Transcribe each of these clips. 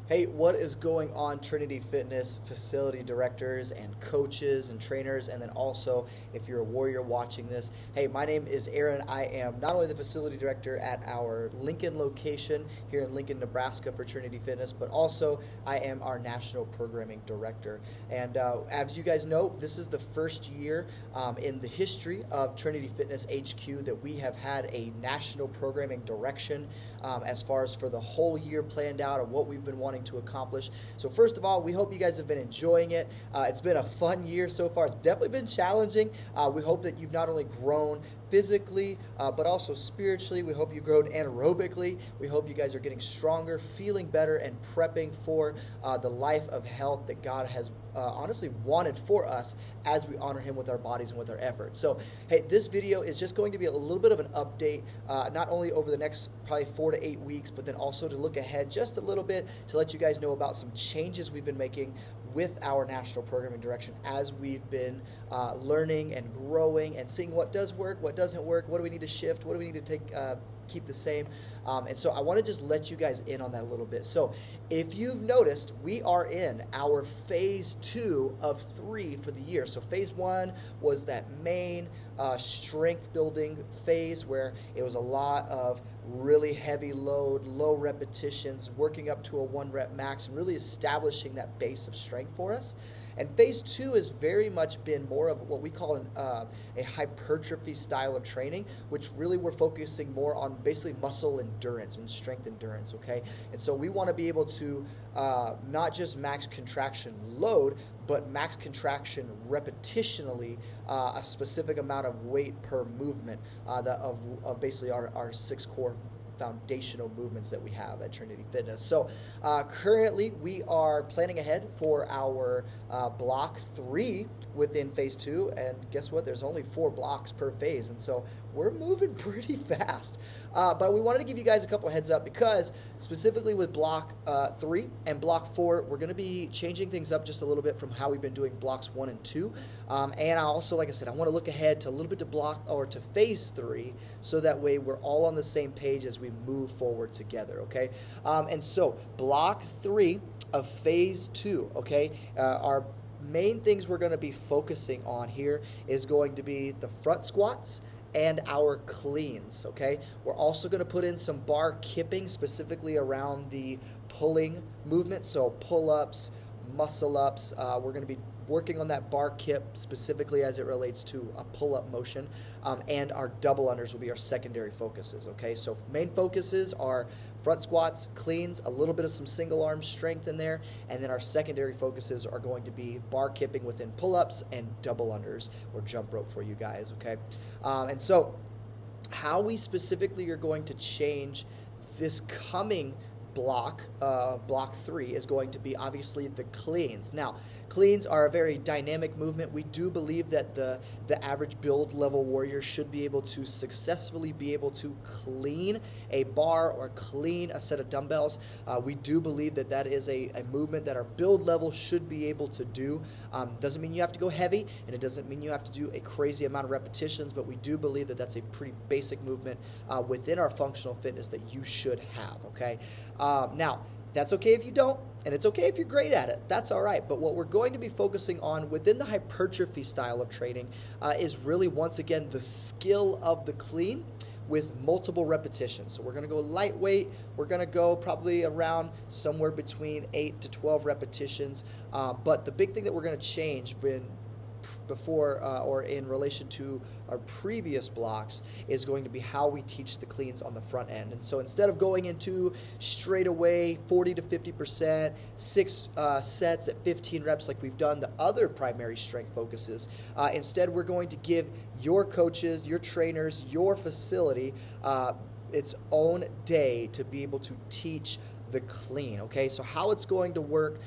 Hey, what is going on, Trinity Fitness facility directors and coaches and trainers? And then also, if you're a warrior watching this, hey, my name is Aaron. I am not only the facility director at our Lincoln location here in Lincoln, Nebraska for Trinity Fitness, but also I am our national programming director. And as you guys know, this is the first year in the history of Trinity Fitness HQ that we have had a national programming direction as far as for the whole year planned out of what we've been wanting to accomplish. So first of all, we hope you guys have been enjoying it. It's been a fun year so far. It's definitely been challenging. We hope that you've not only grown physically, but also spiritually. We hope you've grown anaerobically. We hope you guys are getting stronger, feeling better, and prepping for the life of health that God has honestly wanted for us as we honor Him with our bodies and with our efforts. So, hey, this video is just going to be a little bit of an update, not only over the next probably 4 to 8 weeks, but then also to look ahead just a little bit to let you guys know about some changes we've been making with our national programming direction as we've been learning and growing and seeing what does work, what doesn't work, what do we need to shift, what do we need to keep the same. And so I want to just let you guys in on that a little bit. So if you've noticed, we are in our phase 2 of 3 for the year. So phase 1 was that main strength building phase where it was a lot of really heavy load, low repetitions, working up to a 1 rep max and really establishing that base of strength for us. And phase 2 has very much been more of what we call a hypertrophy style of training, which really we're focusing more on basically muscle endurance and strength endurance, okay? And so we want to be able to not just max contraction load, but max contraction repetitionally, a specific amount of weight per movement of basically our 6 core foundational movements that we have at Trinity Fitness. So currently we are planning ahead for our block 3 within phase 2, and guess what, there's only 4 blocks per phase, and so we're moving pretty fast. But we wanted to give you guys a couple heads up because specifically with block 3 and block 4, we're going to be changing things up just a little bit from how we've been doing blocks 1 and 2. And I also, like I said, I want to look ahead to a little bit to phase 3, so that way we're all on the same page as we move forward together, okay? And so block 3 of phase 2, okay, our main things we're going to be focusing on here is going to be the front squats and our cleans, okay? We're also going to put in some bar kipping specifically around the pulling movement, so pull-ups, muscle-ups. We're going to be working on that bar kip specifically as it relates to a pull-up motion, and our double unders will be our secondary focuses, okay? So main focuses are front squats, cleans, a little bit of some single arm strength in there, and then our secondary focuses are going to be bar kipping within pull-ups and double unders or jump rope for you guys, okay? And so how we specifically are going to change this coming block 3 is going to be obviously the cleans. Now, cleans are a very dynamic movement. We do believe that the average build level warrior should be able to successfully be able to clean a bar or clean a set of dumbbells. We do believe that that is a movement that our build level should be able to do. Doesn't mean you have to go heavy, and it doesn't mean you have to do a crazy amount of repetitions, but we do believe that that's a pretty basic movement within our functional fitness that you should have, okay? Now, that's okay if you don't, and it's okay if you're great at it. That's all right. But what we're going to be focusing on within the hypertrophy style of training is really, once again, the skill of the clean with multiple repetitions. So we're going to go lightweight. We're going to go probably around somewhere between 8 to 12 repetitions. But the big thing that we're going to change before or in relation to our previous blocks is going to be how we teach the cleans on the front end. And so instead of going into straight away 40 to 50%, 6 sets at 15 reps like we've done the other primary strength focuses, instead we're going to give your coaches, your trainers, your facility its own day to be able to teach the clean, okay? So how it's going to work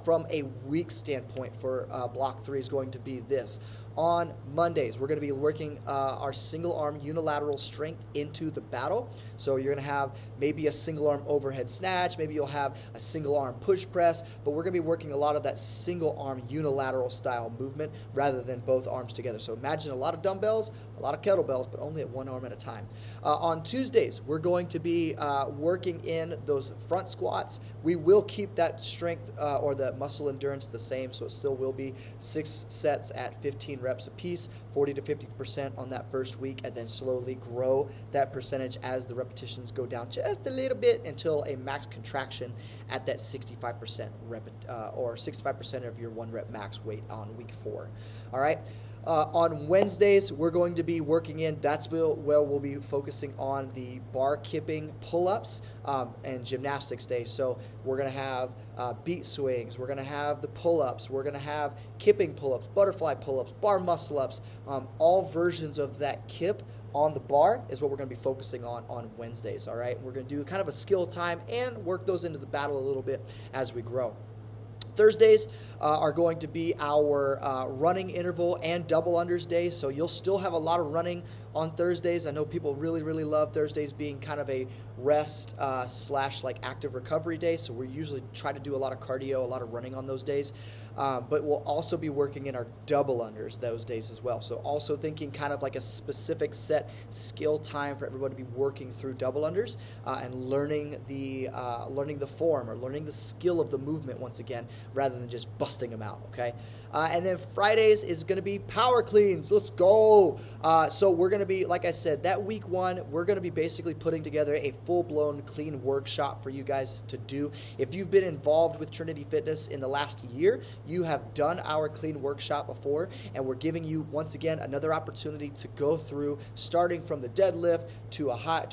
from a week standpoint for block 3 is going to be this. On Mondays, we're going to be working our single arm unilateral strength into the battle. So you're going to have maybe a single arm overhead snatch, maybe you'll have a single arm push press, but we're going to be working a lot of that single arm unilateral style movement rather than both arms together. So imagine a lot of dumbbells, a lot of kettlebells, but only at one arm at a time. On Tuesdays, we're going to be working in those front squats. We will keep that strength or the muscle endurance the same, so it still will be 6 sets at 15 reps a piece, 40 to 50% on that first week, and then slowly grow that percentage as the repetitions go down just a little bit until a max contraction at that 65% or 65% of your 1 rep max weight on week 4. All right. On Wednesdays, we're going to be working in, that's where we'll be focusing on the bar kipping pull-ups and gymnastics day. So we're going to have beat swings, we're going to have the pull-ups, we're going to have kipping pull-ups, butterfly pull-ups, bar muscle-ups, all versions of that kip on the bar is what we're going to be focusing on Wednesdays, all right? We're going to do kind of a skill time and work those into the battle a little bit as we grow. Thursdays are going to be our running interval and double unders days, so you'll still have a lot of running on Thursdays. I know people really, really love Thursdays being kind of a rest slash like active recovery day, so we usually try to do a lot of cardio, a lot of running on those days, but we'll also be working in our double unders those days as well. So also thinking kind of like a specific set skill time for everyone to be working through double unders and learning the form or learning the skill of the movement once again, rather than just busting them out, okay? And then Fridays is going to be power cleans. Let's go. So we're going to be, like I said, that week 1, we're going to be basically putting together a full-blown clean workshop for you guys to do. If you've been involved with Trinity Fitness in the last year, you have done our clean workshop before, and we're giving you, once again, another opportunity to go through, starting from the deadlift to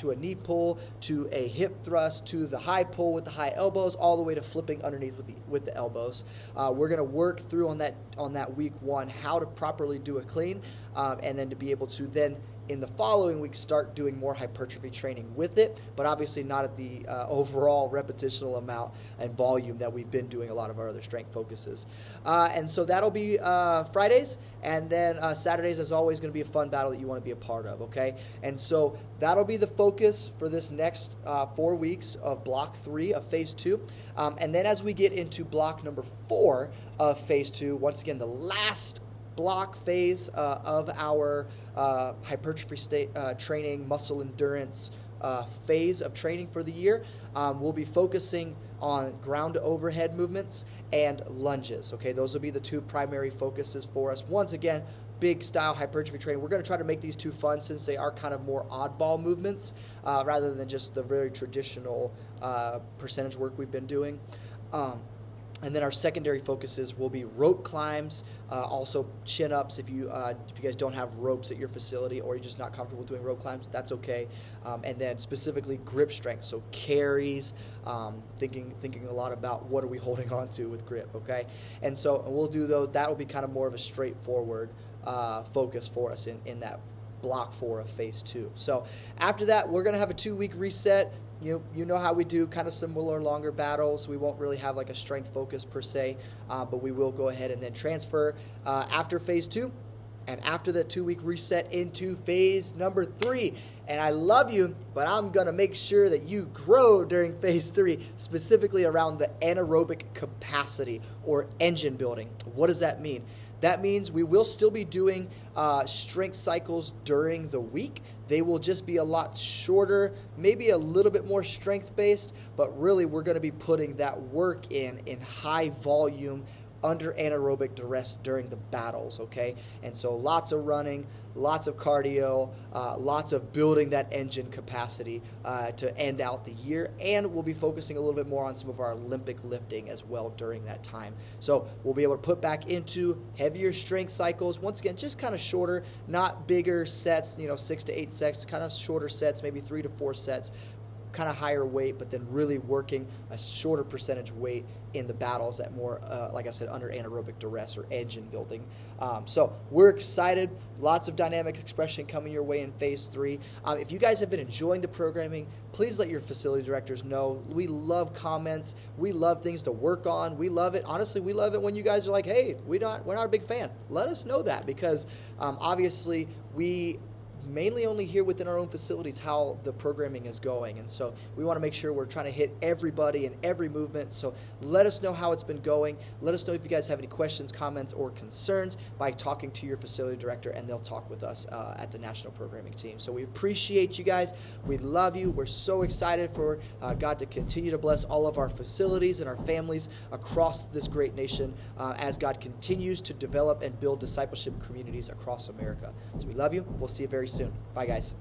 a knee pull, to a hip thrust, to the high pull with the high elbows, all the way to flipping underneath with the elbows. We're going to work through on that week 1 how to properly do a clean, and then to be able to then in the following week start doing more hypertrophy training with it, but obviously not at the overall repetitional amount and volume that we've been doing a lot of our other strength focuses. And so that'll be Fridays, and then Saturdays is always going to be a fun battle that you want to be a part of, okay? And so that'll be the focus for this next 4 weeks of block 3 of phase 2. And then as we get into block number 4 of phase 2, once again, the last block phase of our hypertrophy training, muscle endurance phase of training for the year, we'll be focusing on ground to overhead movements and lunges. Okay, those will be the 2 primary focuses for us. Once again, big style hypertrophy training. We're going to try to make these 2 fun since they are kind of more oddball movements rather than just the very traditional percentage work we've been doing. And then our secondary focuses will be rope climbs, also chin-ups. If you guys don't have ropes at your facility or you're just not comfortable doing rope climbs, that's okay. And then specifically grip strength, so carries, thinking a lot about what are we holding on to with grip, okay? And so we'll do those. That will be kind of more of a straightforward focus for us in that block 4 of phase 2. So after that, we're going to have a 2-week reset. You know how we do kind of similar longer battles. We won't really have like a strength focus per se, but we will go ahead and then transfer after phase 2 and after the 2-week reset into phase number 3. And I love you, but I'm going to make sure that you grow during phase 3, specifically around the anaerobic capacity or engine building. What does that mean? That means we will still be doing strength cycles during the week. They will just be a lot shorter, maybe a little bit more strength-based, but really we're going to be putting that work in high volume under anaerobic duress during the battles, okay? And so lots of running, lots of cardio, lots of building that engine capacity to end out the year, and we'll be focusing a little bit more on some of our Olympic lifting as well during that time. So we'll be able to put back into heavier strength cycles, once again, just kind of shorter, not bigger sets, 6 to 8 sets, kind of shorter sets, maybe 3 to 4 sets, kind of higher weight, but then really working a shorter percentage weight in the battles at more, like I said, under anaerobic duress or engine building. So we're excited. Lots of dynamic expression coming your way in phase 3. If you guys have been enjoying the programming, please let your facility directors know. We love comments. We love things to work on. We love it. Honestly, we love it when you guys are like, hey, we're not a big fan. Let us know that, because obviously we mainly only hear within our own facilities how the programming is going, and so we want to make sure we're trying to hit everybody and every movement. So let us know how it's been going. Let us know if you guys have any questions, comments, or concerns by talking to your facility director, and they'll talk with us at the national programming team. So we appreciate you guys. We love you. We're so excited for God to continue to bless all of our facilities and our families across this great nation as God continues to develop and build discipleship communities across America. So we love you. We'll see you very soon. Bye, guys.